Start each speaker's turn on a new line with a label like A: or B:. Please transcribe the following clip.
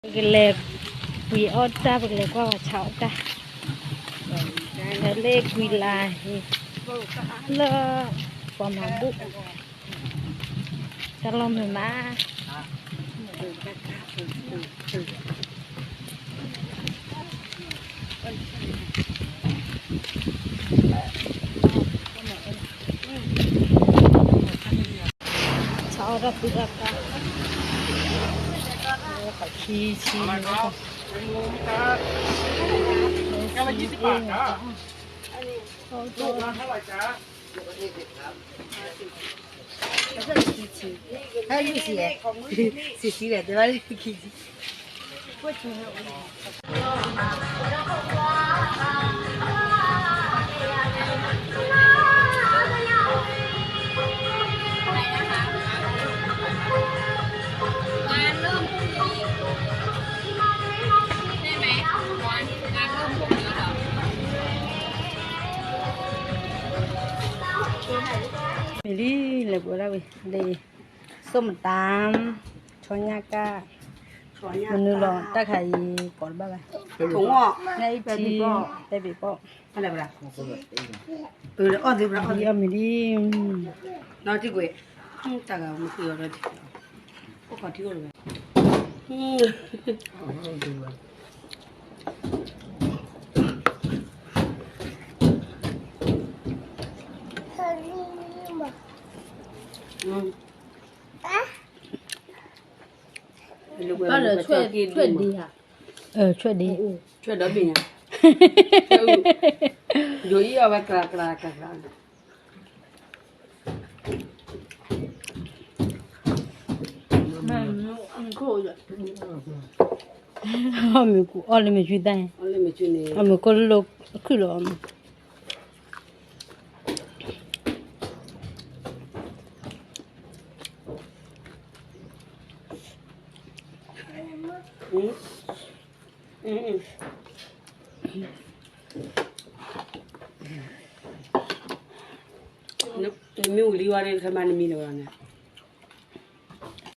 A: cái lệ quỳ ớt ta cái lệ qua chảo ta cái lệ quỳ là lơ qua mà bụng cho lòng người má chảo ra tự ra cả phải chi chi nữa
B: cáiละ20 บาทจ้าลูกละเท่าไหร่จ้า
C: 还有些，是的，对吧？mì
A: đi là bữa đâu điส้มตำช้อนยากามันนึกลองตะไคร้ก่อนบ้างไหม
C: ถุงออก
A: ในจีได้บีบ
C: อะไรบ้างอ้อนสิบ้างอ้อน
A: ดีเอามดี
C: น้องที่กูแต่ก็ไม่คุยอะไรก็ขอที่กูเลย
A: ก็เลยช่วยดีค่ะช่วยดี
C: ช่วยดับบินอยู่ยี่เอาไปกระ
A: มันโคตรเอาไม่กูเอาเลยไม่ช่วยได้
C: อะไรไม่ช่วยเนี่ย
A: เอาไม่ก็ลกขึ้นหรอ
C: นึกมีอุลีวารีทำไมไม่มีเลยวะเนี่ย